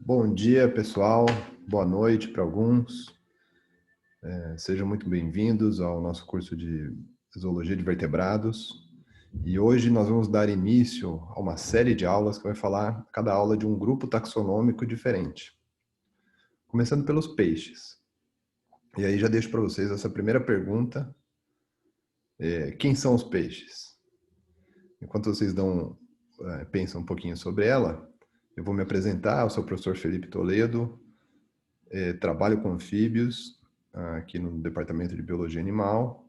Bom dia, pessoal. Boa noite para alguns. Sejam muito bem-vindos ao nosso curso de Zoologia de Vertebrados. E hoje nós vamos dar início a uma série de aulas que vai falar cada aula de um grupo taxonômico diferente. Começando pelos peixes. E aí já deixo para vocês essa primeira pergunta. Quem são os peixes? Enquanto vocês pensam um pouquinho sobre ela, eu vou me apresentar. Eu sou o professor Felipe Toledo. Trabalho com anfíbios aqui no Departamento de Biologia Animal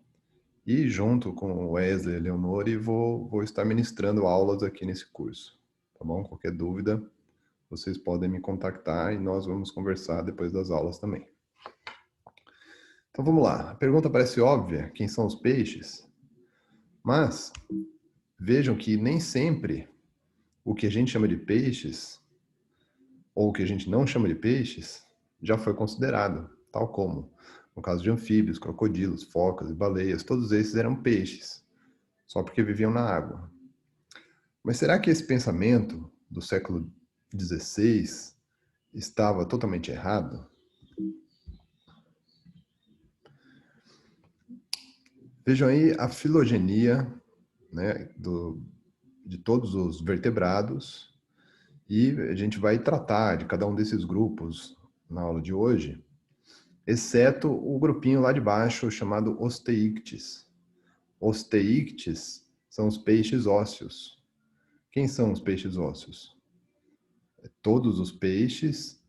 e junto com o Wesley e Leonori vou estar ministrando aulas aqui nesse curso, tá bom? Qualquer dúvida, vocês podem me contactar e nós vamos conversar depois das aulas também. Então vamos lá, a pergunta parece óbvia, quem são os peixes? Mas vejam que nem sempre o que a gente chama de peixes ou o que a gente não chama de peixes já foi considerado, tal como no caso de anfíbios, crocodilos, focas e baleias, todos esses eram peixes, só porque viviam na água. Mas será que esse pensamento do século XVI estava totalmente errado? Vejam aí a filogenia, né, de todos os vertebrados, e a gente vai tratar de cada um desses grupos na aula de hoje, exceto o grupinho lá de baixo chamado Osteictes. Osteictes são os peixes ósseos. Quem são os peixes ósseos? Todos os peixes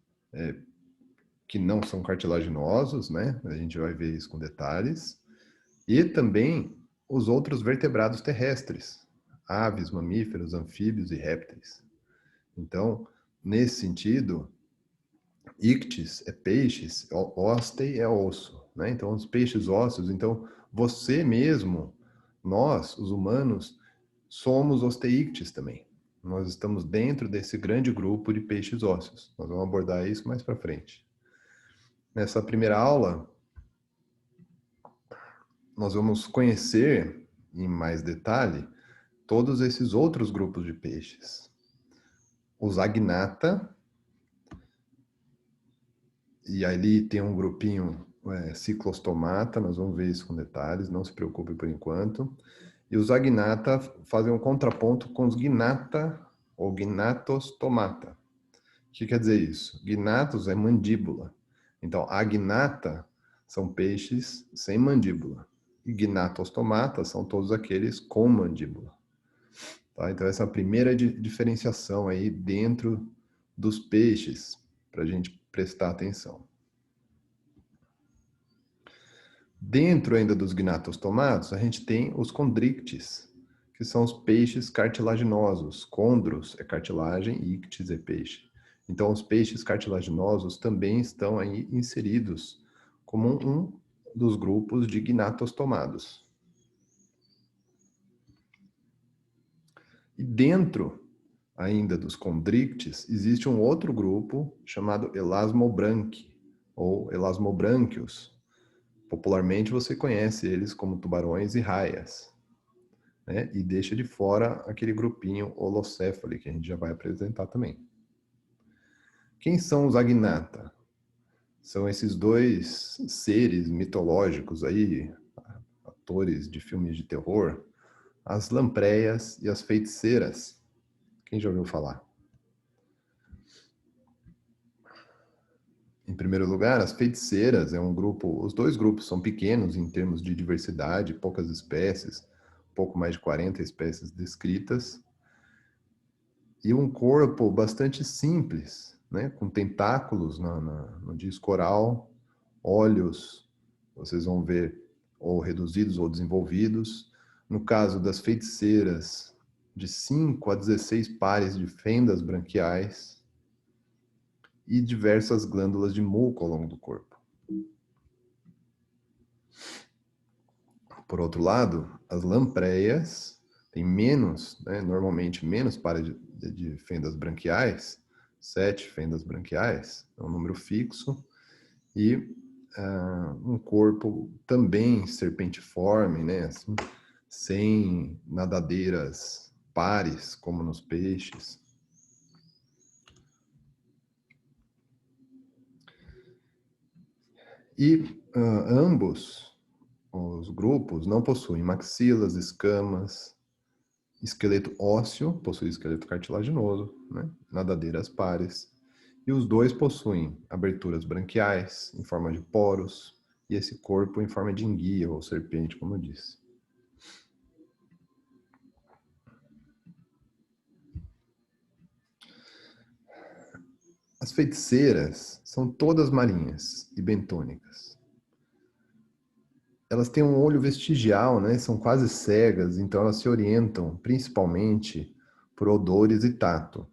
que não são cartilaginosos, né? A gente vai ver isso com detalhes. E também os outros vertebrados terrestres, aves, mamíferos, anfíbios e répteis. Então, nesse sentido, ictis é peixes, ostei é osso, né? Então, os peixes ósseos, então você mesmo, nós, os humanos, somos osteictes também. Nós estamos dentro desse grande grupo de peixes ósseos. Nós vamos abordar isso mais para frente. Nessa primeira aula, nós vamos conhecer em mais detalhe todos esses outros grupos de peixes. Os agnata, e ali tem um grupinho ciclostomata, nós vamos ver isso com detalhes, não se preocupe por enquanto. E os agnata fazem um contraponto com os gnata ou gnatostomata. O que quer dizer isso? Gnatos é mandíbula. Então, agnata são peixes sem mandíbula. E gnatostomata são todos aqueles com mandíbula. Tá? Então, essa é a primeira diferenciação aí dentro dos peixes, para a gente prestar atenção. Dentro ainda dos gnatostomatos, a gente tem os condrictes, que são os peixes cartilaginosos. Condros é cartilagem e ictis é peixe. Então, os peixes cartilaginosos também estão aí inseridos como um dos grupos de gnatostomados. E dentro ainda dos condrictes, existe um outro grupo chamado elasmobranqui, ou elasmobrânquios. Popularmente você conhece eles como tubarões e raias, né? E deixa de fora aquele grupinho holocéfale que a gente já vai apresentar também. Quem são os agnata? São esses dois seres mitológicos aí, atores de filmes de terror, as lampreias e as feiticeiras. Quem já ouviu falar? Em primeiro lugar, as feiticeiras é um grupo, os dois grupos são pequenos em termos de diversidade, poucas espécies, pouco mais de 40 espécies descritas, e um corpo bastante simples, né, com tentáculos no disco oral, olhos, vocês vão ver, ou reduzidos ou desenvolvidos. No caso das feiticeiras, de 5 a 16 pares de fendas branquiais e diversas glândulas de muco ao longo do corpo. Por outro lado, as lampreias têm menos, né, normalmente menos pares de fendas branquiais, 7 fendas branquiais, é um número fixo, e um corpo também serpentiforme, né, assim, sem nadadeiras pares, como nos peixes. E ambos os grupos não possuem maxilas, escamas, esqueleto ósseo, possui esqueleto cartilaginoso, né? Nadadeiras pares. E os dois possuem aberturas branquiais em forma de poros e esse corpo em forma de enguia ou serpente, como eu disse. As feiticeiras são todas marinhas e bentônicas. Elas têm um olho vestigial, né? São quase cegas, então elas se orientam principalmente por odores e tato.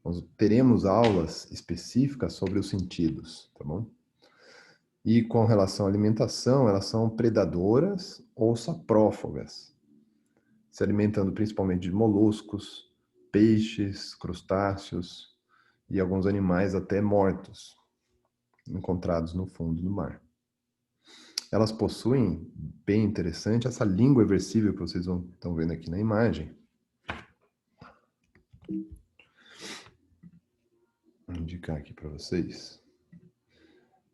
Nós teremos aulas específicas sobre os sentidos, tá bom? E com relação à alimentação, elas são predadoras ou saprófagas, se alimentando principalmente de moluscos, peixes, crustáceos e alguns animais até mortos, encontrados no fundo do mar. Elas possuem, bem interessante, essa língua eversível que vocês estão vendo aqui na imagem. Vou indicar aqui para vocês.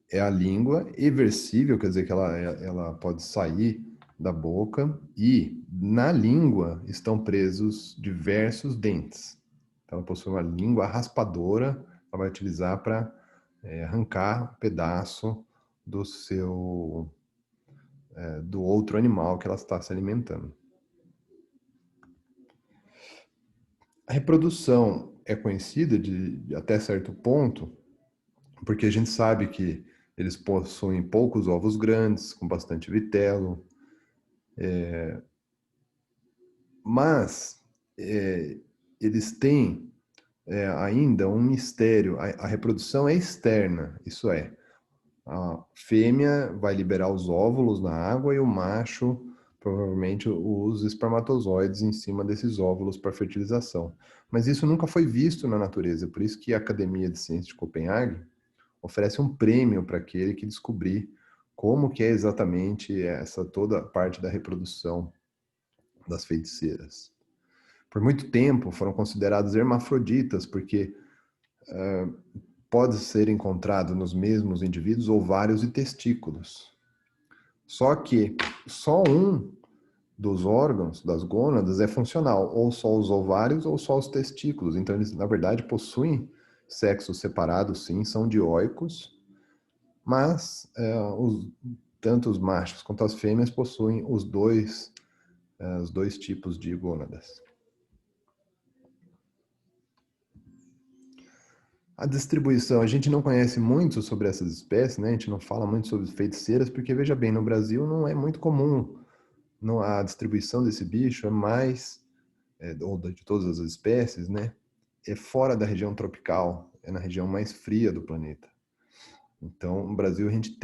É a língua eversível, quer dizer que ela pode sair da boca e na língua estão presos diversos dentes. Então, ela possui uma língua raspadora, ela vai utilizar para arrancar um pedaço do outro animal que ela está se alimentando. A reprodução é conhecida até certo ponto, porque a gente sabe que eles possuem poucos ovos grandes, com bastante vitelo, mas eles têm ainda um mistério. A reprodução é externa, isso é, a fêmea vai liberar os óvulos na água e o macho provavelmente os espermatozoides em cima desses óvulos para fertilização. Mas isso nunca foi visto na natureza, por isso que a Academia de Ciências de Copenhague oferece um prêmio para aquele que descobrir como que é exatamente essa toda parte da reprodução das feiticeiras. Por muito tempo foram considerados hermafroditas, porque pode ser encontrado nos mesmos indivíduos ovários e testículos. Só que só um dos órgãos, das gônadas, é funcional, ou só os ovários ou só os testículos. Então, eles, na verdade, possuem sexos separados, sim, são dioicos, mas tanto os machos quanto as fêmeas possuem os dois tipos de gônadas. A distribuição, a gente não conhece muito sobre essas espécies, né? A gente não fala muito sobre feiticeiras, porque, veja bem, no Brasil não é muito comum. A distribuição desse bicho é mais, ou de todas as espécies, né? É fora da região tropical, é na região mais fria do planeta. Então, no Brasil a gente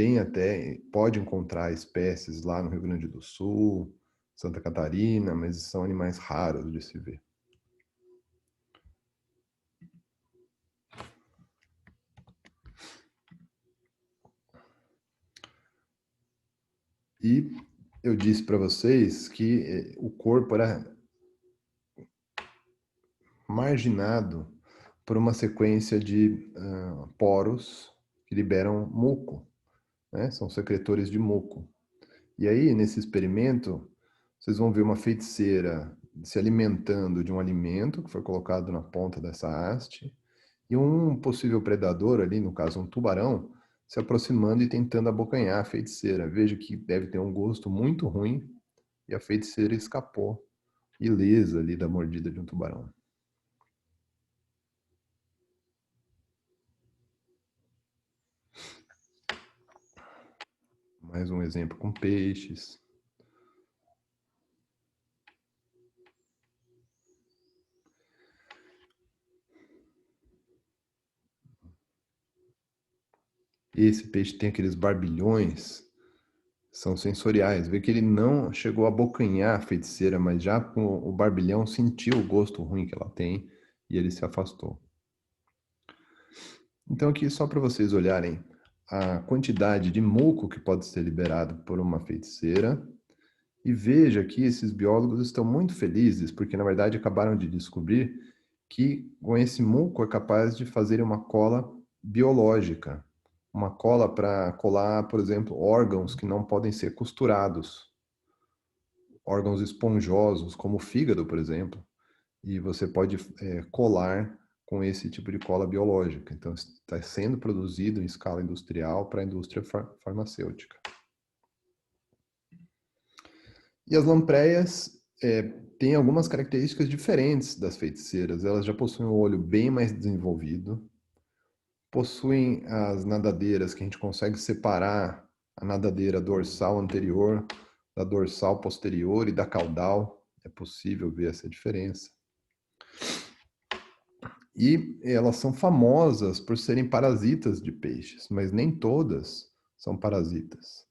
pode encontrar espécies lá no Rio Grande do Sul, Santa Catarina, mas são animais raros de se ver. E eu disse para vocês que o corpo era marginado por uma sequência de poros que liberam muco, né? São secretores de muco. E aí, nesse experimento, vocês vão ver uma feiticeira se alimentando de um alimento que foi colocado na ponta dessa haste e um possível predador ali, no caso um tubarão, se aproximando e tentando abocanhar a feiticeira. Veja que deve ter um gosto muito ruim e a feiticeira escapou ilesa ali da mordida de um tubarão. Mais um exemplo com peixes. Esse peixe tem aqueles barbilhões, são sensoriais. Vê que ele não chegou a abocanhar a feiticeira, mas já com o barbilhão sentiu o gosto ruim que ela tem e ele se afastou. Então aqui só para vocês olharem a quantidade de muco que pode ser liberado por uma feiticeira. E veja que esses biólogos estão muito felizes, porque na verdade acabaram de descobrir que com esse muco é capaz de fazer uma cola biológica, uma cola para colar, por exemplo, órgãos que não podem ser costurados, órgãos esponjosos, como o fígado, por exemplo, e você pode colar com esse tipo de cola biológica. Então, está sendo produzido em escala industrial para a indústria farmacêutica. E as lampreias têm algumas características diferentes das feiticeiras. Elas já possuem um olho bem mais desenvolvido, possuem as nadadeiras que a gente consegue separar a nadadeira dorsal anterior da dorsal posterior e da caudal. É possível ver essa diferença. E elas são famosas por serem parasitas de peixes, mas nem todas são parasitas.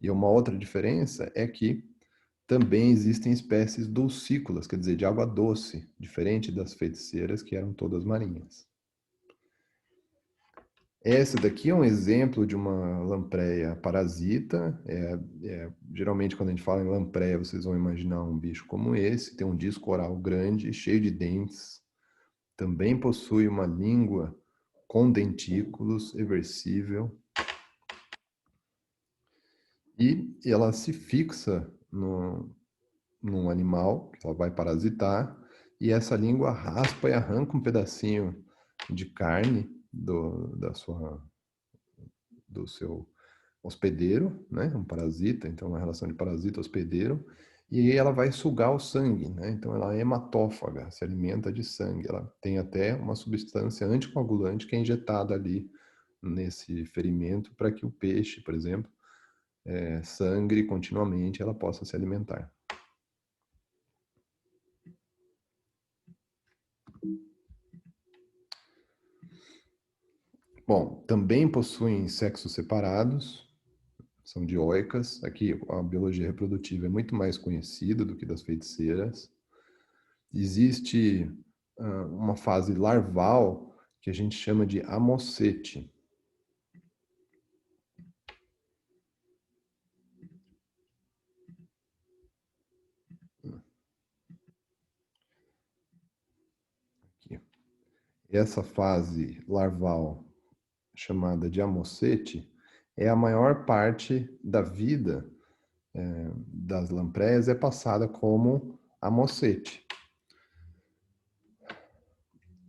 E uma outra diferença é que também existem espécies dulcícolas, quer dizer, de água doce, diferente das feiticeiras, que eram todas marinhas. Essa daqui é um exemplo de uma lampreia parasita. Geralmente, quando a gente fala em lampreia, vocês vão imaginar um bicho como esse. Tem um disco oral grande, cheio de dentes. Também possui uma língua com dentículos, eversível. E ela se fixa num animal que ela vai parasitar. E essa língua raspa e arranca um pedacinho de carne do seu hospedeiro, né? Um parasita, então uma relação de parasita-hospedeiro, e aí ela vai sugar o sangue, né? Então ela é hematófaga, se alimenta de sangue. Ela tem até uma substância anticoagulante que é injetada ali nesse ferimento para que o peixe, por exemplo, sangre continuamente, ela possa se alimentar. Bom, também possuem sexos separados, são dioicas. Aqui a biologia reprodutiva é muito mais conhecida do que das feiticeiras. Existe uma fase larval que a gente chama de amocete. Aqui. Essa fase larval, chamada de amocete, é a maior parte da vida das lampreias é passada como amocete.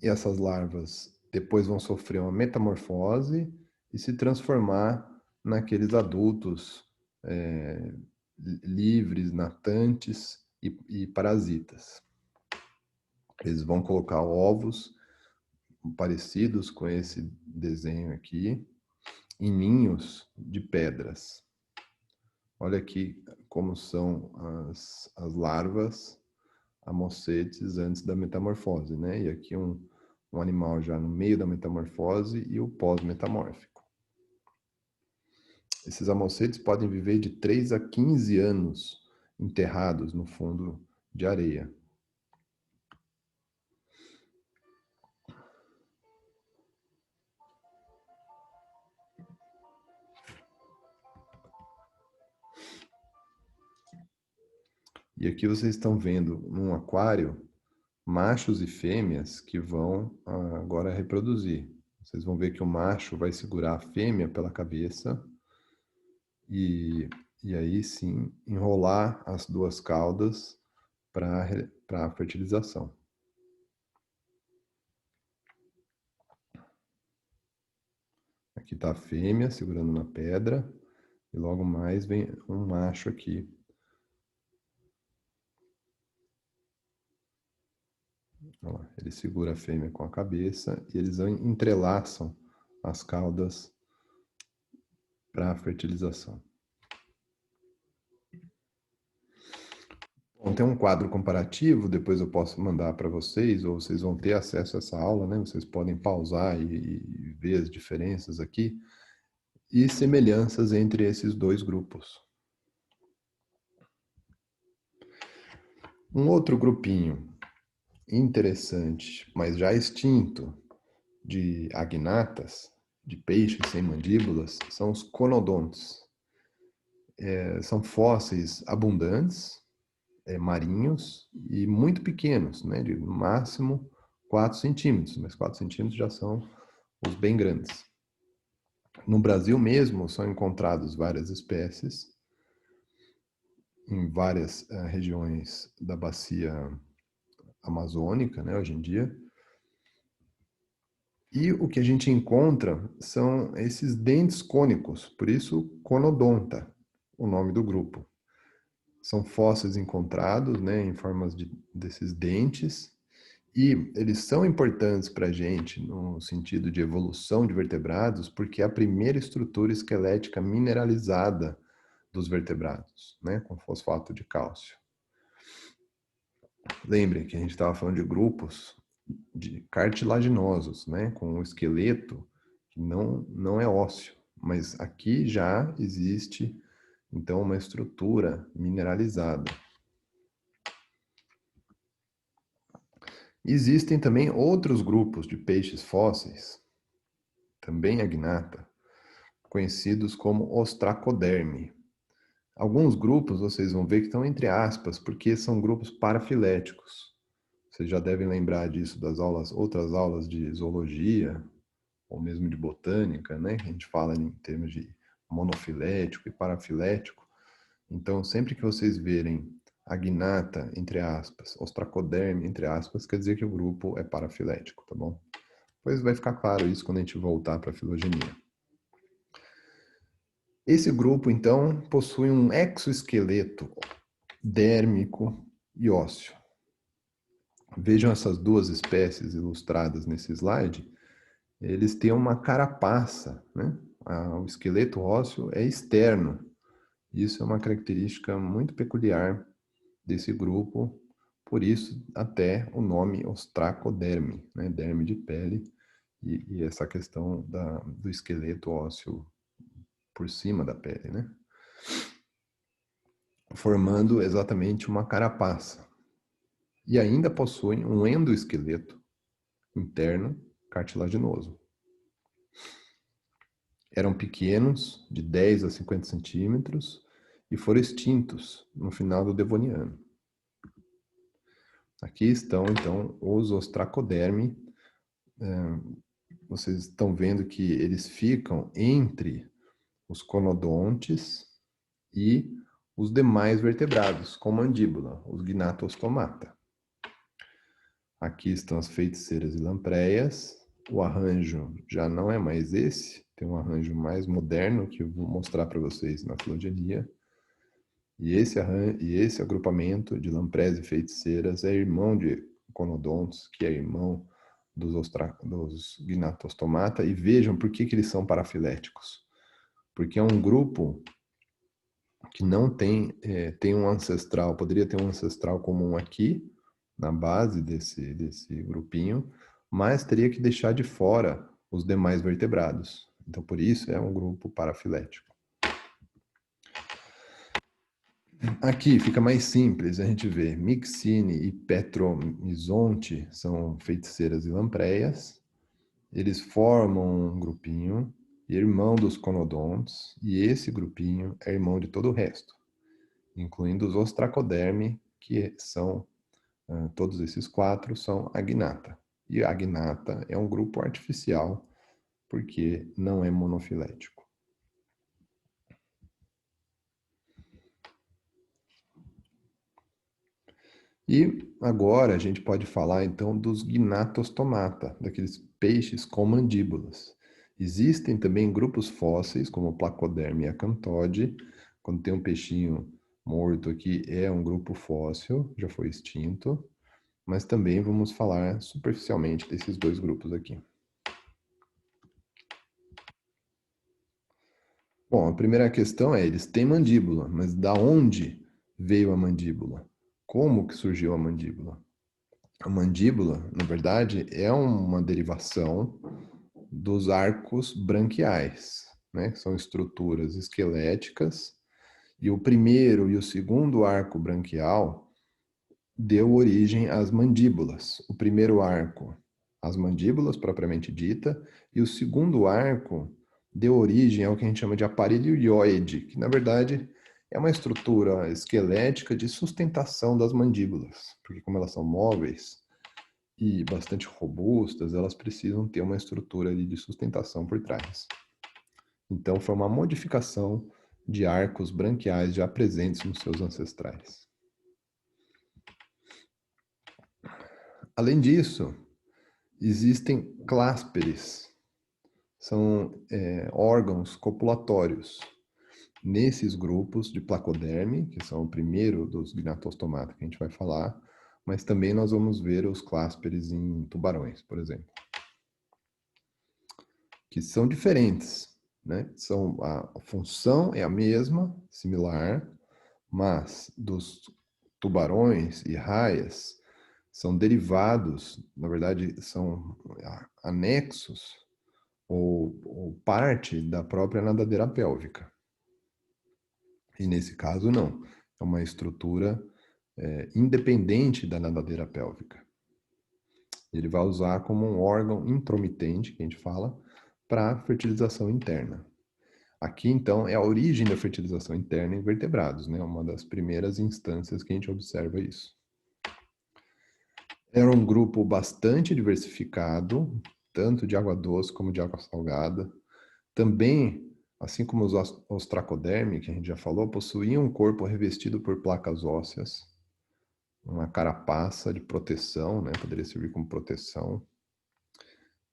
E essas larvas depois vão sofrer uma metamorfose e se transformar naqueles adultos livres, natantes e parasitas. Eles vão colocar ovos parecidos com esse desenho aqui, em ninhos de pedras. Olha aqui como são as larvas amocetes antes da metamorfose, né? E aqui um animal já no meio da metamorfose e o pós-metamórfico. Esses amocetes podem viver de 3 a 15 anos enterrados no fundo de areia. E aqui vocês estão vendo num aquário machos e fêmeas que vão agora reproduzir. Vocês vão ver que o macho vai segurar a fêmea pela cabeça e aí sim enrolar as duas caudas para a fertilização. Aqui está a fêmea segurando na pedra e logo mais vem um macho aqui. Ó, ele segura a fêmea com a cabeça e eles entrelaçam as caudas para a fertilização. Bom, tem um quadro comparativo, depois eu posso mandar para vocês, ou vocês vão ter acesso a essa aula, né? Vocês podem pausar e ver as diferenças aqui e semelhanças entre esses dois grupos. Um outro grupinho interessante, mas já extinto, de agnatas, de peixes sem mandíbulas, são os conodontes. São fósseis abundantes, marinhos e muito pequenos, né, de no máximo 4 centímetros, mas 4 centímetros já são os bem grandes. No Brasil mesmo, são encontrados várias espécies em várias regiões da bacia amazônica, né, hoje em dia. E o que a gente encontra são esses dentes cônicos, por isso conodonta, o nome do grupo. São fósseis encontrados, né, em formas desses dentes, e eles são importantes para a gente no sentido de evolução de vertebrados, porque é a primeira estrutura esquelética mineralizada dos vertebrados, né, com fosfato de cálcio. Lembrem que a gente estava falando de grupos de cartilaginosos, né, com um esqueleto que não é ósseo, mas aqui já existe então uma estrutura mineralizada. Existem também outros grupos de peixes fósseis, também agnata, conhecidos como ostracoderme. Alguns grupos vocês vão ver que estão entre aspas, porque são grupos parafiléticos. Vocês já devem lembrar disso das aulas, outras aulas de zoologia, ou mesmo de botânica, né? A gente fala em termos de monofilético e parafilético. Então, sempre que vocês verem agnata, entre aspas, ostracoderme, entre aspas, quer dizer que o grupo é parafilético, tá bom? Pois vai ficar claro isso quando a gente voltar para a filogenia. Esse grupo, então, possui um exoesqueleto dérmico e ósseo. Vejam essas duas espécies ilustradas nesse slide. Eles têm uma carapaça, né? O esqueleto ósseo é externo. Isso é uma característica muito peculiar desse grupo, por isso até o nome ostracoderme, né? Derme de pele, e essa questão do esqueleto ósseo por cima da pele, né? Formando exatamente uma carapaça. E ainda possuem um endoesqueleto interno cartilaginoso. Eram pequenos, de 10 a 50 centímetros, e foram extintos no final do Devoniano. Aqui estão, então, os ostracoderme. Vocês estão vendo que eles ficam entre os conodontes e os demais vertebrados, com mandíbula, os gnatostomata. Aqui estão as feiticeiras e lampreias. O arranjo já não é mais esse, tem um arranjo mais moderno que eu vou mostrar para vocês na filogenia. E esse agrupamento de lamprés e feiticeiras é irmão de conodontos, que é irmão dos gnatostomata. E vejam por que eles são parafiléticos. Porque é um grupo que não tem um ancestral, poderia ter um ancestral comum aqui, na base desse grupinho, mas teria que deixar de fora os demais vertebrados. Então, por isso, é um grupo parafilético. Aqui fica mais simples, a gente vê Myxine e Petromyzonte são feiticeiras e lampreias. Eles formam um grupinho, irmão dos conodontes, e esse grupinho é irmão de todo o resto, incluindo os ostracoderme, que são, todos esses quatro são agnata. E a agnata é um grupo artificial, porque não é monofilético. E agora a gente pode falar então dos gnatostomata, daqueles peixes com mandíbulas. Existem também grupos fósseis, como o Placoderme e a Cantode. Quando tem um peixinho morto aqui, é um grupo fóssil, já foi extinto. Mas também vamos falar superficialmente desses dois grupos aqui. Bom, a primeira questão é, eles têm mandíbula, mas da onde veio a mandíbula? Como que surgiu a mandíbula? A mandíbula, na verdade, é uma derivação dos arcos branquiais, né? São estruturas esqueléticas, e o primeiro e o segundo arco branquial deu origem às mandíbulas. O primeiro arco, as mandíbulas propriamente dita, e o segundo arco deu origem ao que a gente chama de aparelho ilhoide, que na verdade é uma estrutura esquelética de sustentação das mandíbulas, porque como elas são móveis e bastante robustas, elas precisam ter uma estrutura de sustentação por trás. Então, foi uma modificação de arcos branquiais já presentes nos seus ancestrais. Além disso, existem clásperes, são órgãos copulatórios. Nesses grupos de placoderme, que são o primeiro dos gnatostomata que a gente vai falar, mas também nós vamos ver os clásperes em tubarões, por exemplo, que são diferentes, né? A função é a mesma, similar, mas dos tubarões e raias são derivados, na verdade, são anexos ou parte da própria nadadeira pélvica. E nesse caso, não. É uma estrutura independente da nadadeira pélvica. Ele vai usar como um órgão intromitente, que a gente fala, para fertilização interna. Aqui, então, é a origem da fertilização interna em vertebrados, né? Uma das primeiras instâncias que a gente observa isso. Era um grupo bastante diversificado, tanto de água doce como de água salgada. Também, assim como os ostracoderme, que a gente já falou, possuíam um corpo revestido por placas ósseas, uma carapaça de proteção, né? Poderia servir como proteção.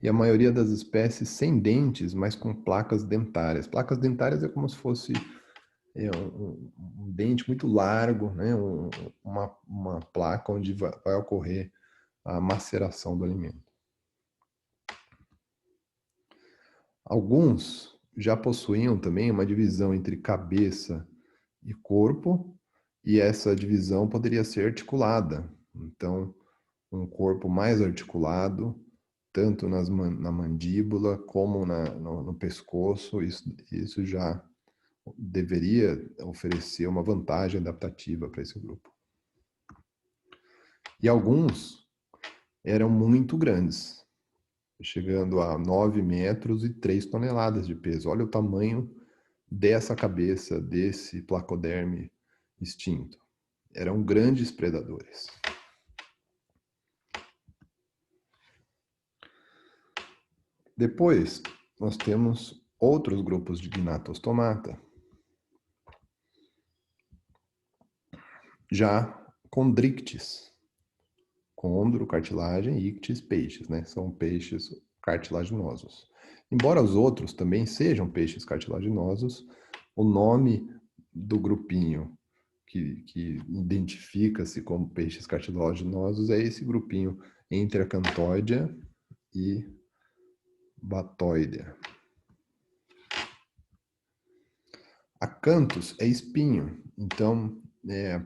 E a maioria das espécies sem dentes, mas com placas dentárias. Placas dentárias é como se fosse um dente muito largo, né? Uma placa onde vai ocorrer a maceração do alimento. Alguns já possuíam também uma divisão entre cabeça e corpo, e essa divisão poderia ser articulada. Então, um corpo mais articulado, tanto na mandíbula como no pescoço, isso já deveria oferecer uma vantagem adaptativa para esse grupo. E alguns eram muito grandes, chegando a 9 metros e 3 toneladas de peso. Olha o tamanho dessa cabeça, desse placoderme extinto. Eram grandes predadores. Depois, nós temos outros grupos de gnatostomata, já condrictis, condro, cartilagem, e ictis, peixes, né? São peixes cartilaginosos. Embora os outros também sejam peixes cartilaginosos, o nome do grupinho que identifica-se como peixes cartilaginosos é esse grupinho entre a cantóidea e batóidea. Acanthus é espinho, então,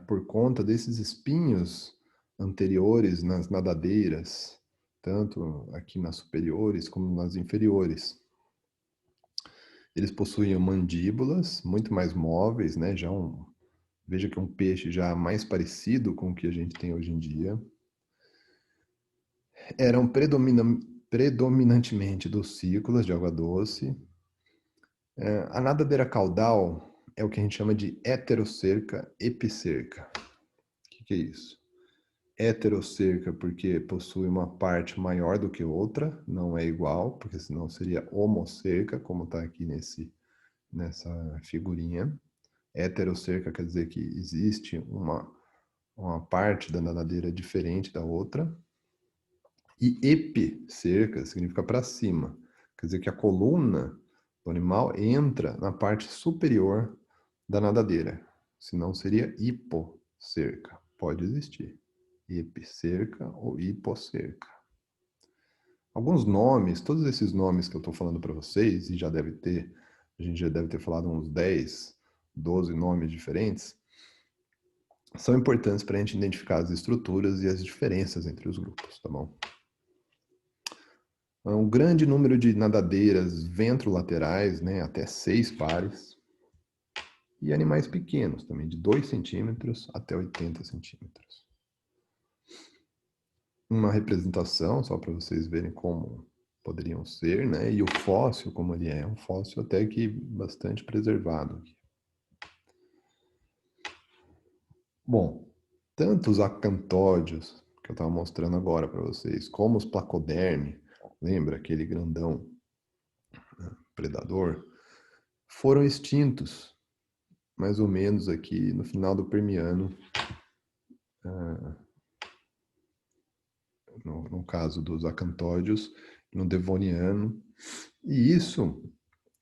por conta desses espinhos anteriores nas nadadeiras, tanto aqui nas superiores como nas inferiores, eles possuíam mandíbulas muito mais móveis, né? Veja que é um peixe já mais parecido com o que a gente tem hoje em dia. Eram predominantemente docícolas de água doce. A nadadeira caudal é o que a gente chama de heterocerca epicerca. O que é isso? Heterocerca porque possui uma parte maior do que outra, não é igual, porque senão seria homocerca, como está aqui nessa figurinha. Heterocerca quer dizer que existe uma parte da nadadeira diferente da outra. E epicerca significa para cima, quer dizer que a coluna do animal entra na parte superior da nadadeira, senão seria hipocerca. Pode existir epicerca ou hipocerca. Alguns nomes, todos esses nomes que eu estou falando para vocês, e a gente já deve ter falado uns 10, 12 nomes diferentes, são importantes para a gente identificar as estruturas e as diferenças entre os grupos, tá bom? Um grande número de nadadeiras ventrolaterais, né, até 6 pares, e animais pequenos também, de 2 centímetros até 80 centímetros. Uma representação, só para vocês verem como poderiam ser, né, e o fóssil como ele é, um fóssil até que bastante preservado aqui. Bom, tanto os acantódeos, que eu estava mostrando agora para vocês, como os placoderme, lembra aquele grandão predador? foram extintos, mais ou menos aqui no final do Permiano, no caso dos acantódeos, no Devoniano. E isso,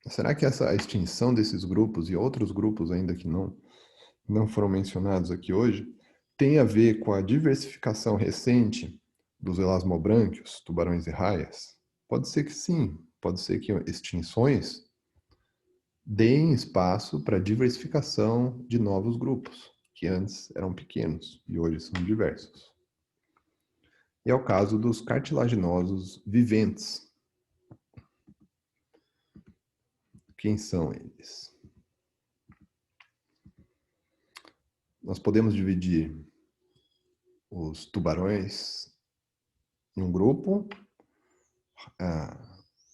será que essa extinção desses grupos e outros grupos ainda que não foram mencionados aqui hoje, tem a ver com a diversificação recente dos elasmobrânquios, tubarões e raias? Pode ser que sim, pode ser que extinções deem espaço para diversificação de novos grupos, que antes eram pequenos e hoje são diversos. E é o caso dos cartilaginosos viventes. Quem são eles? Nós podemos dividir os tubarões em um grupo,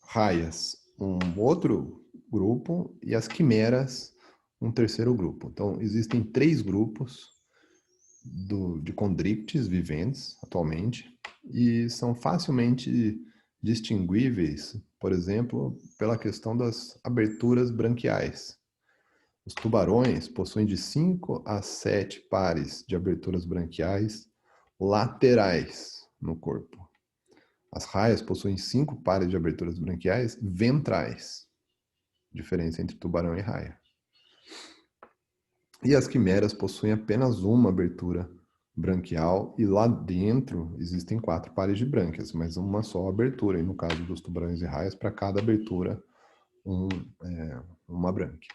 raias um outro grupo e as quimeras um terceiro grupo. Então, existem 3 grupos de condrictes viventes atualmente e são facilmente distinguíveis, por exemplo, pela questão das aberturas branquiais. Os tubarões possuem de 5 a 7 pares de aberturas branquiais laterais no corpo. As raias possuem 5 pares de aberturas branquiais ventrais. Diferença entre tubarão e raia. E as quimeras possuem apenas uma abertura branquial e lá dentro existem 4 pares de brânquias, mas uma só abertura. E no caso dos tubarões e raias, para cada abertura, uma brânquia.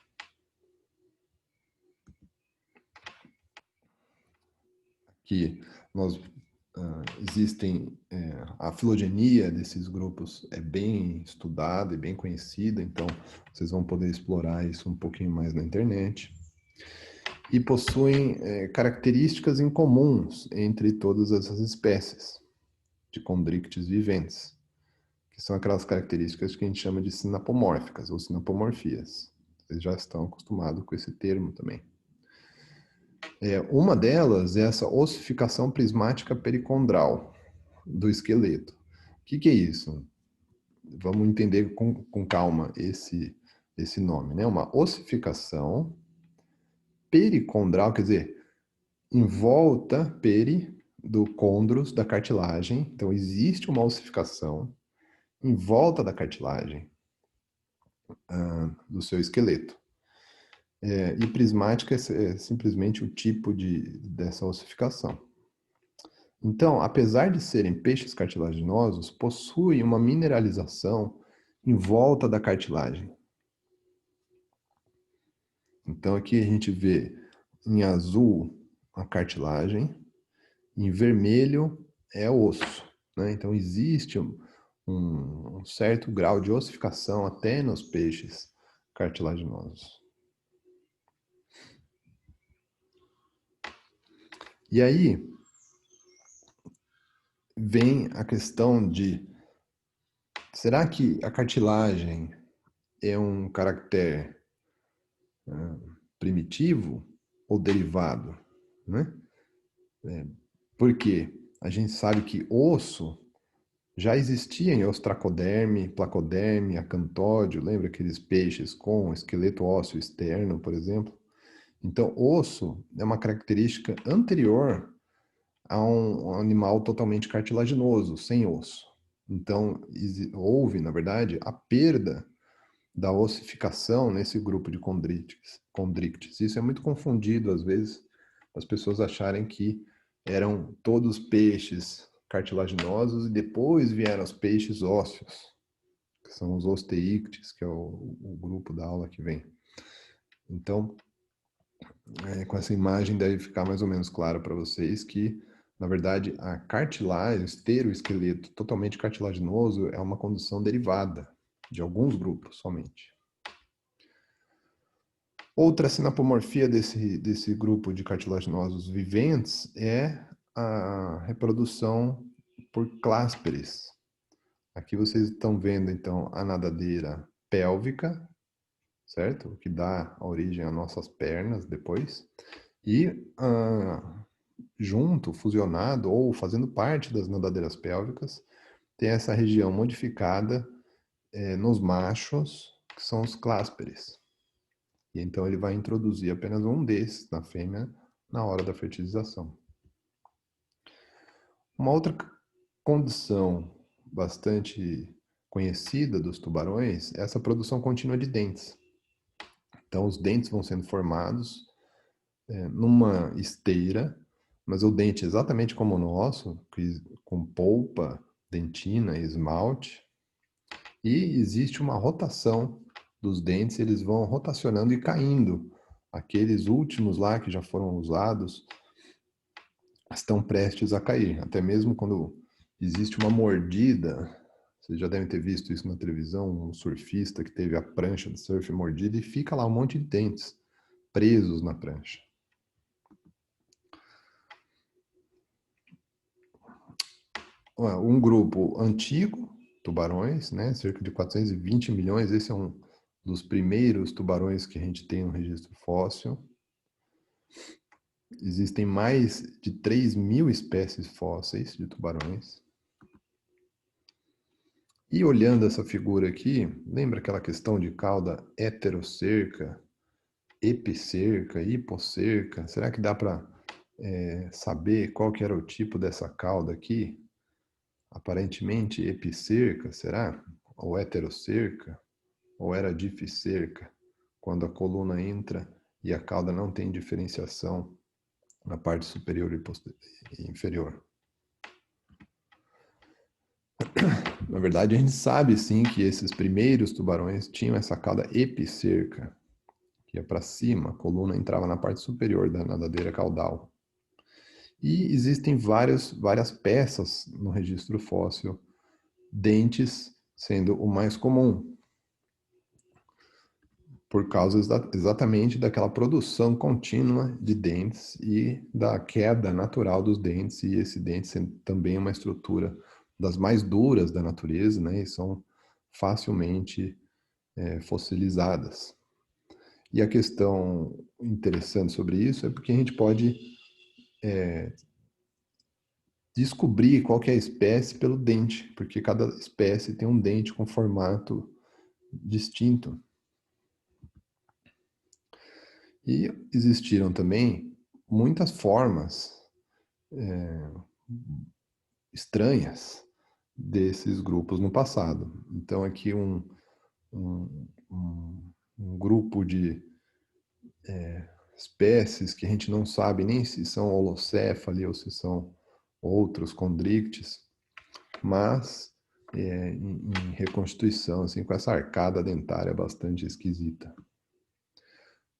Aqui nós existem a filogenia desses grupos é bem estudada e bem conhecida, então vocês vão poder explorar isso um pouquinho mais na internet. E possuem características incomuns entre todas essas espécies de condrictes viventes, que são aquelas características que a gente chama de sinapomórficas ou sinapomorfias. Vocês já estão acostumados com esse termo também. Uma delas é essa ossificação prismática pericondral do esqueleto. O que é isso? Vamos entender com calma esse nome, né? Uma ossificação pericondral, quer dizer, em volta, peri, do condros, da cartilagem. Então, existe uma ossificação em volta da cartilagem do seu esqueleto. E prismática é simplesmente o tipo dessa ossificação. Então, apesar de serem peixes cartilaginosos, possuem uma mineralização em volta da cartilagem. Então, aqui a gente vê em azul a cartilagem, em vermelho é osso, né? Então, existe um certo grau de ossificação até nos peixes cartilaginosos. E aí vem a questão de: será que a cartilagem é um caractere primitivo ou derivado, né? Porque a gente sabe que osso já existia em ostracoderme, placoderme, acantódio, lembra aqueles peixes com esqueleto ósseo externo, por exemplo? Então, osso é uma característica anterior a um animal totalmente cartilaginoso, sem osso. Então, houve, na verdade, a perda da ossificação nesse grupo de condrictes. Isso é muito confundido, às vezes, as pessoas acharem que eram todos peixes cartilaginosos e depois vieram os peixes ósseos, que são os osteíctes, que é o grupo da aula que vem. Então, com essa imagem deve ficar mais ou menos claro para vocês que, na verdade, a cartilagem, ter o esqueleto totalmente cartilaginoso é uma condição derivada de alguns grupos somente. Outra sinapomorfia desse grupo de cartilaginosos viventes é a reprodução por clásperes. Aqui vocês estão vendo, então, a nadadeira pélvica, certo? Que dá origem às nossas pernas depois. E junto, fusionado ou fazendo parte das nadadeiras pélvicas, tem essa região modificada nos machos, que são os clásperes. E então ele vai introduzir apenas um desses na fêmea na hora da fertilização. Uma outra condição bastante conhecida dos tubarões é essa produção contínua de dentes. Então os dentes vão sendo formados numa esteira, mas o dente exatamente como o nosso, com polpa, dentina e esmalte. E existe uma rotação dos dentes, eles vão rotacionando e caindo. Aqueles últimos lá que já foram usados estão prestes a cair. Até mesmo quando existe uma mordida, vocês já devem ter visto isso na televisão, um surfista que teve a prancha de surf mordida e fica lá um monte de dentes presos na prancha. Um grupo antigo, tubarões, né, cerca de 420 milhões, esse é um dos primeiros tubarões que a gente tem no registro fóssil. Existem mais de 3.000 espécies fósseis de tubarões. E olhando essa figura aqui, lembra aquela questão de cauda heterocerca, epicerca, hipocerca? Será que dá para saber qual que era o tipo dessa cauda aqui? Aparentemente epicerca, será? Ou heterocerca? Ou era dificerca? Quando a coluna entra e a cauda não tem diferenciação na parte superior e inferior. Na verdade, a gente sabe sim que esses primeiros tubarões tinham essa cauda epicerca, que ia para cima, a coluna entrava na parte superior da nadadeira caudal. E existem várias peças no registro fóssil, dentes sendo o mais comum, por causa exatamente daquela produção contínua de dentes e da queda natural dos dentes, e esse dente sendo também uma estrutura das mais duras da natureza, né, e são facilmente fossilizadas. E a questão interessante sobre isso é porque a gente pode descobrir qual que é a espécie pelo dente, porque cada espécie tem um dente com formato distinto. E existiram também muitas formas estranhas desses grupos no passado. Então aqui um, um grupo de espécies que a gente não sabe nem se são holocéfali ou se são outros condrictes, mas em reconstituição, assim, com essa arcada dentária bastante esquisita.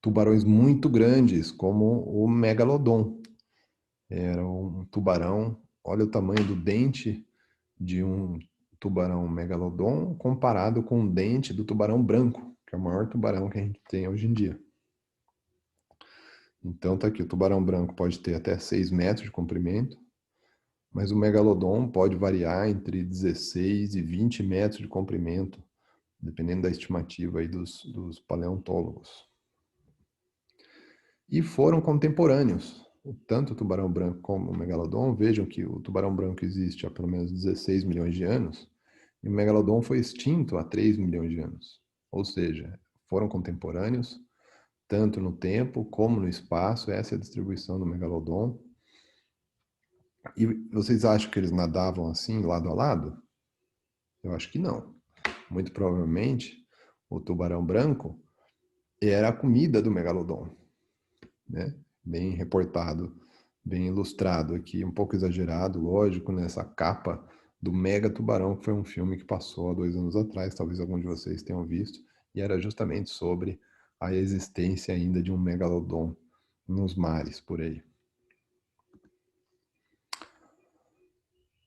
Tubarões muito grandes, como o megalodon. Era um tubarão, olha o tamanho do dente de um tubarão megalodon comparado com o dente do tubarão branco, que é o maior tubarão que a gente tem hoje em dia. Então tá aqui, o tubarão branco pode ter até 6 metros de comprimento, mas o megalodon pode variar entre 16 e 20 metros de comprimento, dependendo da estimativa aí dos paleontólogos. E foram contemporâneos, tanto o tubarão branco como o megalodon. Vejam que o tubarão branco existe há pelo menos 16 milhões de anos, e o megalodon foi extinto há 3 milhões de anos. Ou seja, foram contemporâneos, tanto no tempo como no espaço. Essa é a distribuição do megalodon. E vocês acham que eles nadavam assim, lado a lado? Eu acho que não. Muito provavelmente, o tubarão branco era a comida do megalodon, né? Bem reportado, bem ilustrado aqui, um pouco exagerado, lógico, nessa capa do Mega Tubarão, que foi um filme que passou há 2 anos atrás, talvez algum de vocês tenham visto, e era justamente sobre a existência ainda de um megalodon nos mares por aí.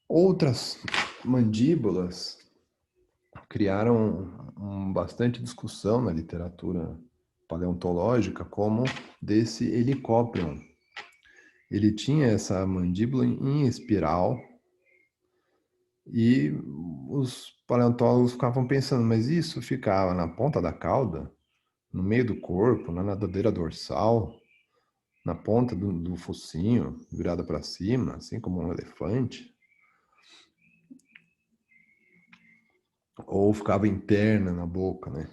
Outras mandíbulas criaram bastante discussão na literatura paleontológica, como desse Helicóprion. Ele tinha essa mandíbula em espiral e os paleontólogos ficavam pensando, mas isso ficava na ponta da cauda, no meio do corpo, na nadadeira dorsal, na ponta do focinho, virada para cima, assim como um elefante? Ou ficava interna na boca, né?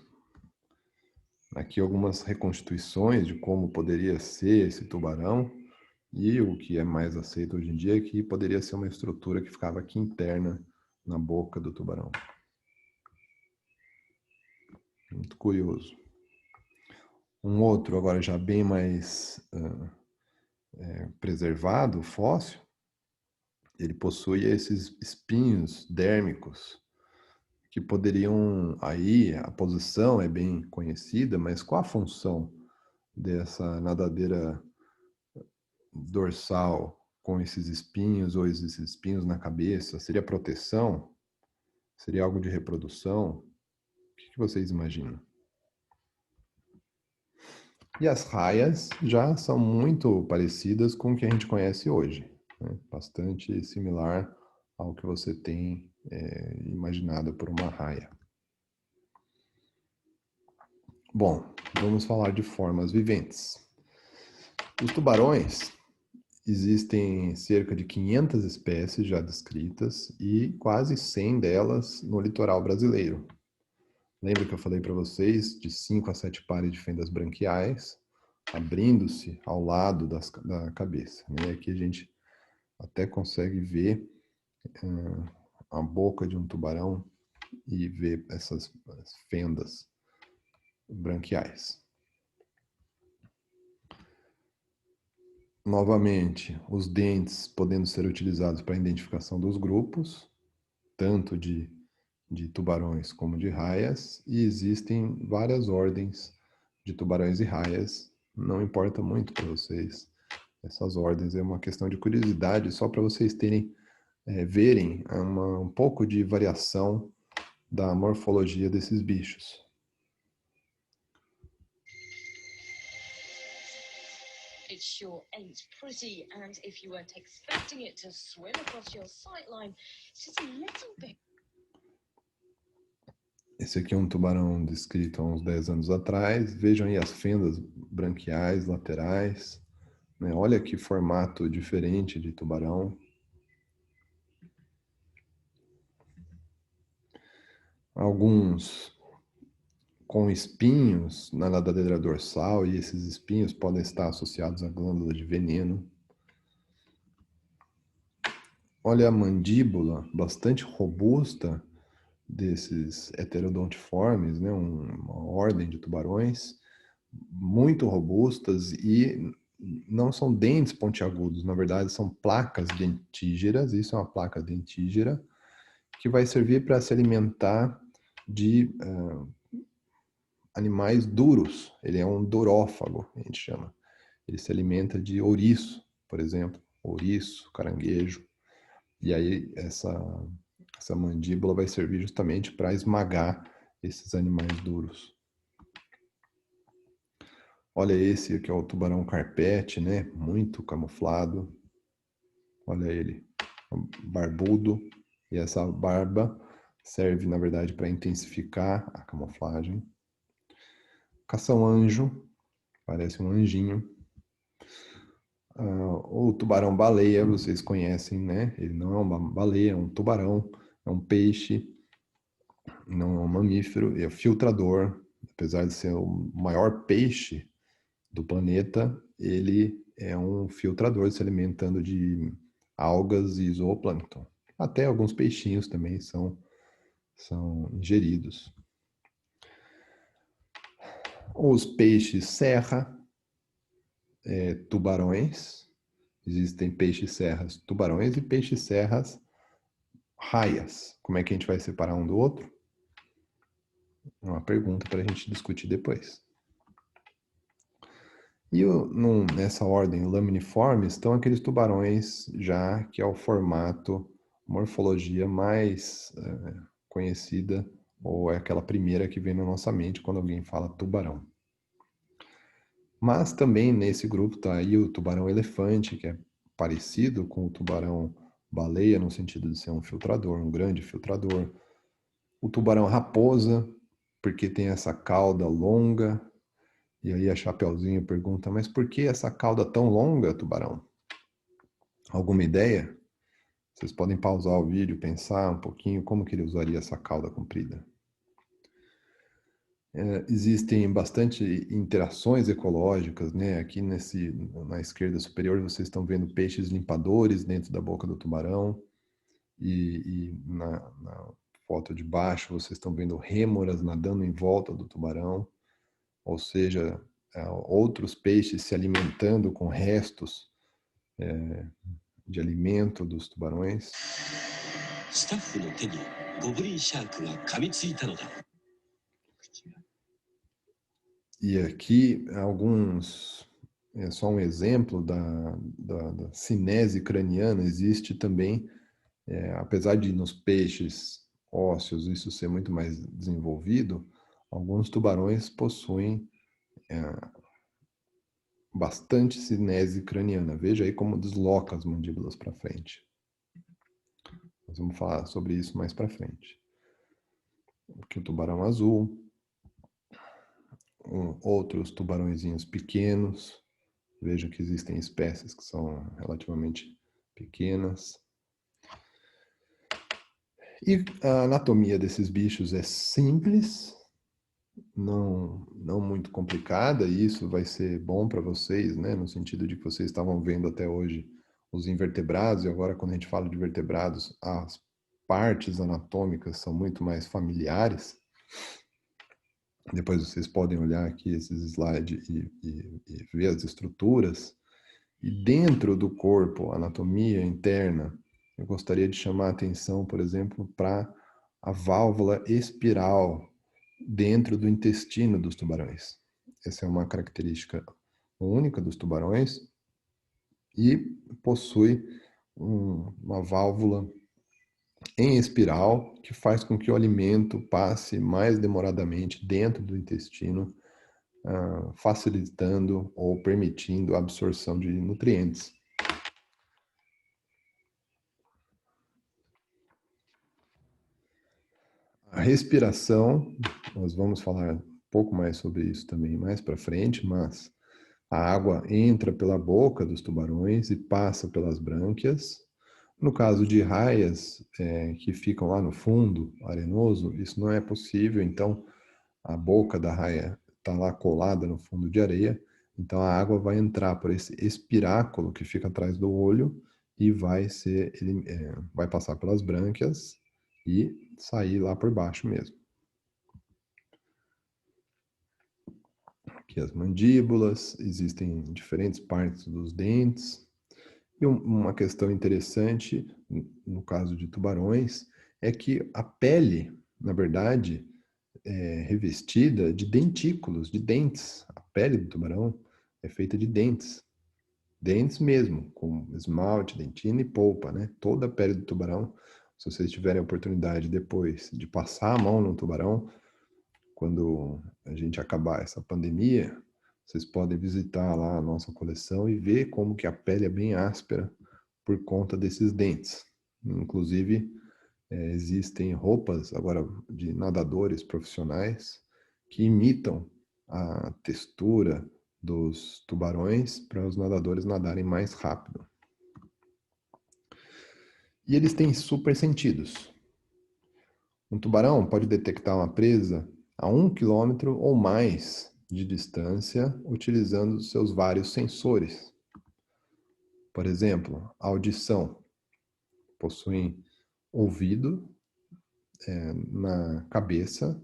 Aqui algumas reconstituições de como poderia ser esse tubarão, e o que é mais aceito hoje em dia é que poderia ser uma estrutura que ficava aqui interna na boca do tubarão. Muito curioso. Um outro, agora já bem mais preservado, fóssil, ele possui esses espinhos dérmicos que poderiam, aí a posição é bem conhecida, mas qual a função dessa nadadeira dorsal com esses espinhos ou esses espinhos na cabeça? Seria proteção? Seria algo de reprodução? O que vocês imaginam? E as raias já são muito parecidas com o que a gente conhece hoje, né? Bastante similar ao que você tem imaginado por uma raia. Bom, vamos falar de formas viventes. Os tubarões, existem cerca de 500 espécies já descritas e quase 100 delas no litoral brasileiro. Lembra que eu falei para vocês de 5 a 7 pares de fendas branquiais, abrindo-se ao lado da cabeça, né? Aqui a gente até consegue ver a boca de um tubarão e ver essas fendas branquiais. Novamente, os dentes podendo ser utilizados para a identificação dos grupos, tanto de tubarões como de raias, e existem várias ordens de tubarões e raias. Não importa muito para vocês essas ordens, é uma questão de curiosidade, só para vocês terem, verem um pouco de variação da morfologia desses bichos. It sure ain't pretty, and if you weren't expecting it to swim across your sightline, it's just a little bit. Esse aqui é um tubarão descrito há uns 10 anos atrás. Vejam aí as fendas branquiais, laterais, né? Olha que formato diferente de tubarão. Alguns com espinhos na nadadeira dorsal, e esses espinhos podem estar associados à glândula de veneno. Olha a mandíbula bastante robusta desses heterodontiformes, né? Uma ordem de tubarões muito robustas, e não são dentes pontiagudos, na verdade são placas dentígeras. Isso é uma placa dentígera que vai servir para se alimentar de animais duros. Ele é um durófago, a gente chama. Ele se alimenta de ouriço, por exemplo, ouriço, caranguejo. E aí essa mandíbula vai servir justamente para esmagar esses animais duros. Olha esse aqui, é o tubarão carpete, né? Muito camuflado. Olha ele, barbudo. E essa barba serve, na verdade, para intensificar a camuflagem. Cação-anjo, parece um anjinho. O tubarão-baleia, vocês conhecem, né? Ele não é uma baleia, é um tubarão, é um peixe, não é um mamífero, é filtrador. Apesar de ser o maior peixe do planeta, ele é um filtrador, se alimentando de algas e zooplâncton. Até alguns peixinhos também são ingeridos. Os peixes serra, tubarões. Existem peixes serras tubarões e peixes serras raias. Como é que a gente vai separar um do outro? É uma pergunta para a gente discutir depois. E nessa ordem laminiforme estão aqueles tubarões já que é o formato, morfologia mais conhecida, ou é aquela primeira que vem na nossa mente quando alguém fala tubarão. Mas também nesse grupo está aí o tubarão-elefante, que é parecido com o tubarão-baleia no sentido de ser um filtrador, um grande filtrador. O tubarão-raposa, porque tem essa cauda longa. E aí a Chapeuzinho pergunta, mas por que essa cauda tão longa, tubarão? Alguma ideia? Vocês podem pausar o vídeo, pensar um pouquinho como que ele usaria essa cauda comprida. Existem bastante interações ecológicas, né? Aqui na esquerda superior vocês estão vendo peixes limpadores dentro da boca do tubarão e na foto de baixo vocês estão vendo rêmoras nadando em volta do tubarão, ou seja, outros peixes se alimentando com restos de alimento dos tubarões. スタッフの手にゴブリンシャークが噛みついたのだ。 E aqui é só um exemplo da cinese craniana. Existe também, apesar de nos peixes ósseos isso ser muito mais desenvolvido, alguns tubarões possuem bastante cinese craniana. Veja aí como desloca as mandíbulas para frente. Nós vamos falar sobre isso mais para frente. Aqui o tubarão azul, outros tubarõezinhos pequenos. Veja que existem espécies que são relativamente pequenas. E a anatomia desses bichos é simples, não muito complicada, e isso vai ser bom para vocês, né? No sentido de que vocês estavam vendo até hoje os invertebrados, e agora quando a gente fala de vertebrados, as partes anatômicas são muito mais familiares. Depois vocês podem olhar aqui esses slides e ver as estruturas. E dentro do corpo, anatomia interna, eu gostaria de chamar a atenção, por exemplo, para a válvula espiral dentro do intestino dos tubarões. Essa é uma característica única dos tubarões e possui uma válvula em espiral que faz com que o alimento passe mais demoradamente dentro do intestino, facilitando ou permitindo a absorção de nutrientes. A respiração, nós vamos falar um pouco mais sobre isso também mais para frente, mas a água entra pela boca dos tubarões e passa pelas brânquias. No caso de raias que ficam lá no fundo, arenoso, isso não é possível, então a boca da raia está lá colada no fundo de areia, então a água vai entrar por esse espiráculo que fica atrás do olho e vai passar pelas brânquias e sair lá por baixo mesmo. Aqui as mandíbulas, existem diferentes partes dos dentes. E uma questão interessante, no caso de tubarões, é que a pele, na verdade, é revestida de dentículos, de dentes. A pele do tubarão é feita de dentes. Dentes mesmo, com esmalte, dentina e polpa, né? Toda a pele do tubarão, se vocês tiverem a oportunidade depois de passar a mão no tubarão, quando a gente acabar essa pandemia, vocês podem visitar lá a nossa coleção e ver como que a pele é bem áspera por conta desses dentes. Inclusive, existem roupas agora de nadadores profissionais que imitam a textura dos tubarões para os nadadores nadarem mais rápido. E eles têm super sentidos. Um tubarão pode detectar uma presa a 1 quilômetro ou mais de distância utilizando seus vários sensores. Por exemplo, a audição. Possuem ouvido na cabeça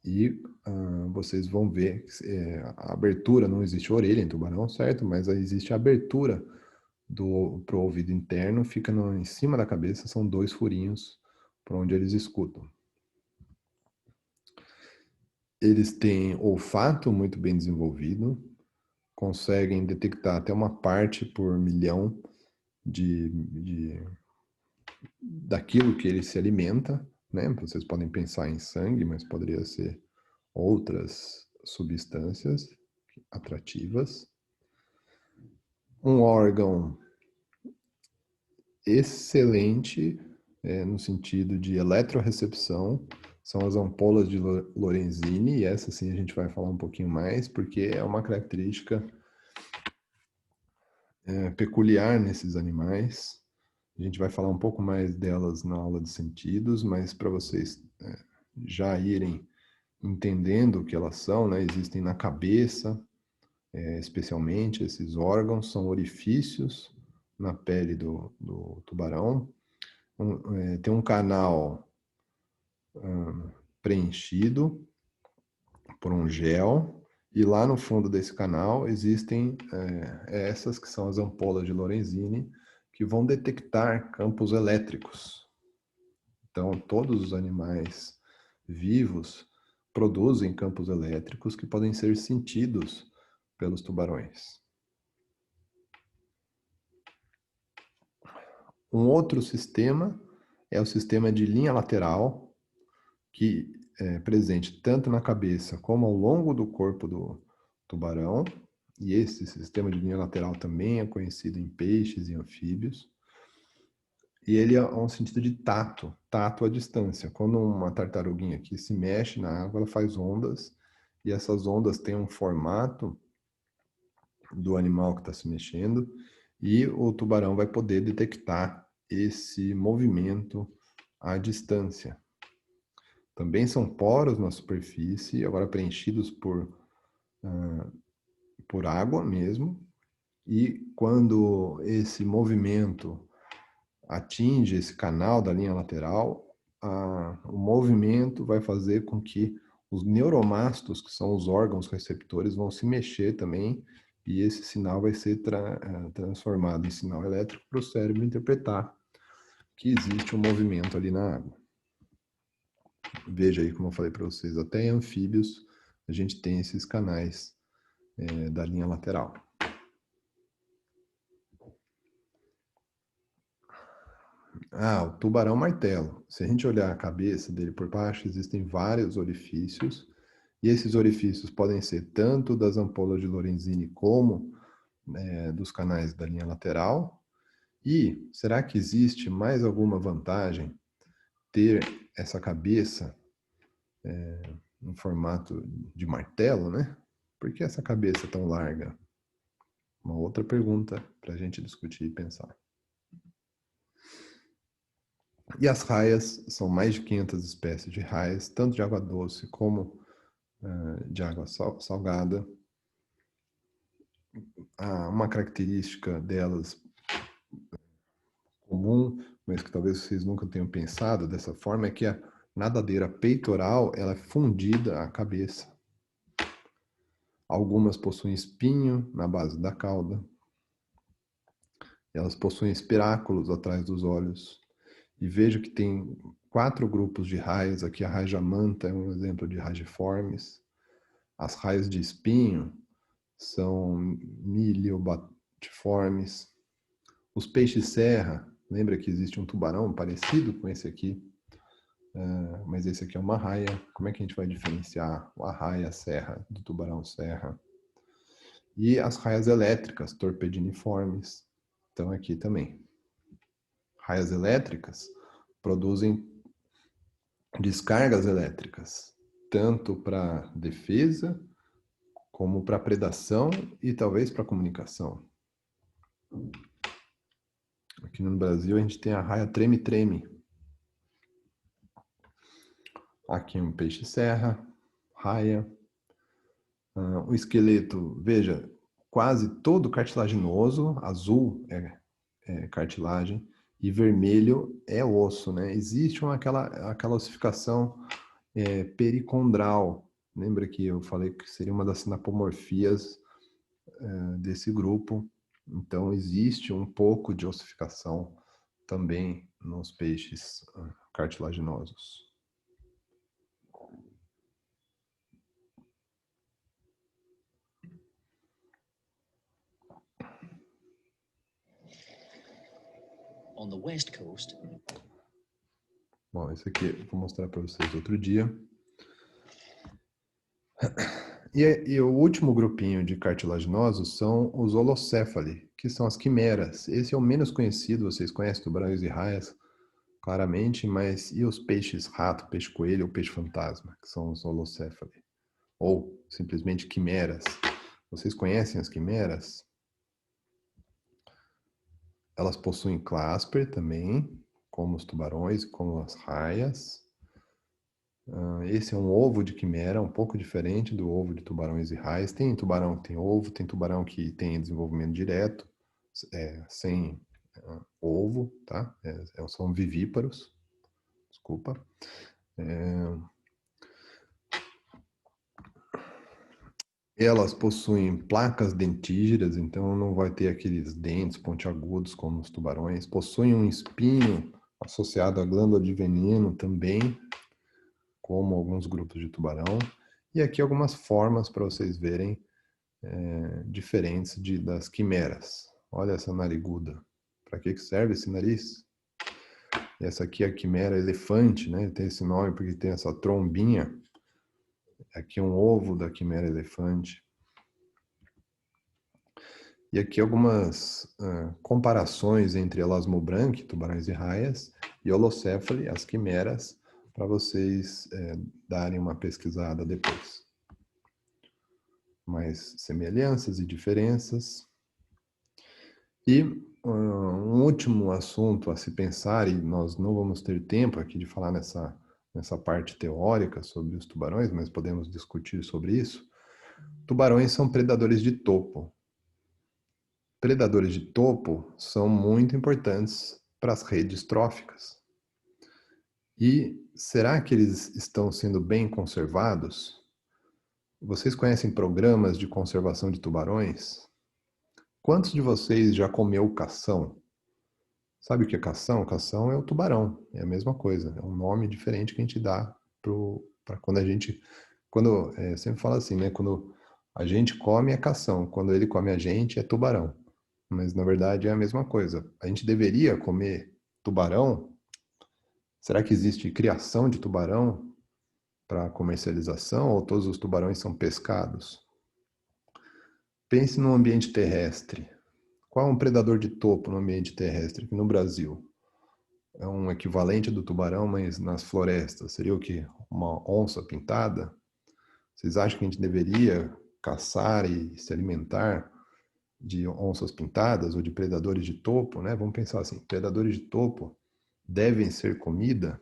e vocês vão ver a abertura, não existe orelha em tubarão, certo? Mas existe a abertura pro ouvido interno, fica em cima da cabeça, são 2 furinhos por onde eles escutam. Eles têm olfato muito bem desenvolvido, conseguem detectar até uma parte por milhão daquilo que ele se alimenta, né? Vocês podem pensar em sangue, mas poderia ser outras substâncias atrativas. Um órgão excelente no sentido de eletrorecepção são as ampolas de Lorenzini, e essa sim a gente vai falar um pouquinho mais, porque é uma característica peculiar nesses animais. A gente vai falar um pouco mais delas na aula de sentidos, mas para vocês já irem entendendo o que elas são, né? Existem na cabeça, especialmente esses órgãos, são orifícios na pele do tubarão. Tem um canal preenchido por um gel, e lá no fundo desse canal existem essas que são as ampolas de Lorenzini, que vão detectar campos elétricos. Então, todos os animais vivos produzem campos elétricos que podem ser sentidos pelos tubarões. Um outro sistema é o sistema de linha lateral, que é presente tanto na cabeça como ao longo do corpo do tubarão. E esse sistema de linha lateral também é conhecido em peixes e anfíbios. E ele é um sentido de tato à distância. Quando uma tartaruguinha aqui se mexe na água, ela faz ondas, e essas ondas têm um formato do animal que está se mexendo, e o tubarão vai poder detectar esse movimento à distância. Também são poros na superfície, agora preenchidos por água mesmo, e quando esse movimento atinge esse canal da linha lateral, o movimento vai fazer com que os neuromastos, que são os órgãos receptores, vão se mexer também, e esse sinal vai ser transformado em sinal elétrico para o cérebro interpretar que existe um movimento ali na água. Veja aí, como eu falei para vocês, até em anfíbios a gente tem esses canais da linha lateral. O tubarão martelo. Se a gente olhar a cabeça dele por baixo, existem vários orifícios, e esses orifícios podem ser tanto das ampolas de Lorenzini como dos canais da linha lateral. E será que existe mais alguma vantagem ter essa cabeça em formato de martelo, né? Por que essa cabeça tão larga? Uma outra pergunta para a gente discutir e pensar. E as raias, são mais de 500 espécies de raias, tanto de água doce como de água salgada. Uma característica delas comum, mas que talvez vocês nunca tenham pensado dessa forma, é que a nadadeira peitoral ela é fundida à cabeça. Algumas possuem espinho na base da cauda. Elas possuem espiráculos atrás dos olhos. E vejo que tem 4 grupos de raias. Aqui a rajamanta é um exemplo de rajiformes. As raias de espinho são miliobatiformes. Os peixes serra, lembra que existe um tubarão parecido com esse aqui, mas esse aqui é uma raia. Como é que a gente vai diferenciar a raia serra do tubarão serra? E as raias elétricas, torpediniformes, estão aqui também. Raias elétricas produzem descargas elétricas, tanto para defesa, como para predação e talvez para comunicação. Aqui no Brasil a gente tem a raia treme-treme. Aqui um peixe-serra, raia. O esqueleto, veja, quase todo cartilaginoso, azul é cartilagem e vermelho é osso, né? Existe aquela ossificação pericondral. Lembra que eu falei que seria uma das sinapomorfias desse grupo? Então, existe um pouco de ossificação também nos peixes cartilaginosos. On the west coast. Bom, esse aqui eu vou mostrar para vocês outro dia. E o último grupinho de cartilaginosos são os holocéfali, que são as quimeras. Esse é o menos conhecido, vocês conhecem tubarões e raias, claramente, mas e os peixes rato, peixe coelho ou peixe fantasma, que são os holocéfali? Ou simplesmente quimeras. Vocês conhecem as quimeras? Elas possuem clasper também, como os tubarões, como as raias. Esse é um ovo de quimera, um pouco diferente do ovo de tubarões e raias. Tem tubarão que tem ovo, tem tubarão que tem desenvolvimento direto, sem ovo, tá? São vivíparos, desculpa. Elas possuem placas dentígeras, então não vai ter aqueles dentes pontiagudos como os tubarões. Possuem um espinho associado à glândula de veneno também, como alguns grupos de tubarão. E aqui algumas formas para vocês verem diferentes das quimeras. Olha essa nariguda. Para que serve esse nariz? E essa aqui é a quimera elefante, né? Tem esse nome porque tem essa trombinha. Aqui é um ovo da quimera elefante. E aqui algumas comparações entre elasmobranque, tubarões e raias, e holocéfale, as quimeras, para vocês darem uma pesquisada depois. Mais semelhanças e diferenças. E um último assunto a se pensar, e nós não vamos ter tempo aqui de falar nessa parte teórica sobre os tubarões, mas podemos discutir sobre isso. Tubarões são predadores de topo. Predadores de topo são muito importantes para as redes tróficas. E será que eles estão sendo bem conservados? Vocês conhecem programas de conservação de tubarões? Quantos de vocês já comeu cação? Sabe o que é cação? Cação é o tubarão, é a mesma coisa, é um nome diferente que a gente dá para quando a gente, sempre fala assim, né? Quando a gente come é cação, quando ele come a gente é tubarão. Mas na verdade é a mesma coisa. A gente deveria comer tubarão? Será que existe criação de tubarão para comercialização ou todos os tubarões são pescados? Pense no ambiente terrestre. Qual é um predador de topo no ambiente terrestre aqui no Brasil? É um equivalente do tubarão, mas nas florestas. Seria o quê? Uma onça pintada? Vocês acham que a gente deveria caçar e se alimentar de onças pintadas ou de predadores de topo, né? Vamos pensar assim, predadores de topo devem ser comida?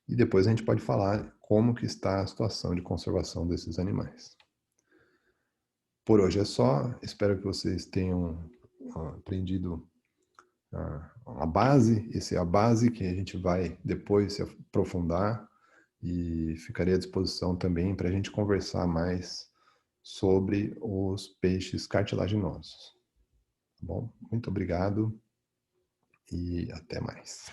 E depois a gente pode falar como que está a situação de conservação desses animais. Por hoje é só, espero que vocês tenham aprendido a base, essa é a base que a gente vai depois se aprofundar e ficarei à disposição também para a gente conversar mais sobre os peixes cartilaginosos. Tá bom? Muito obrigado e até mais.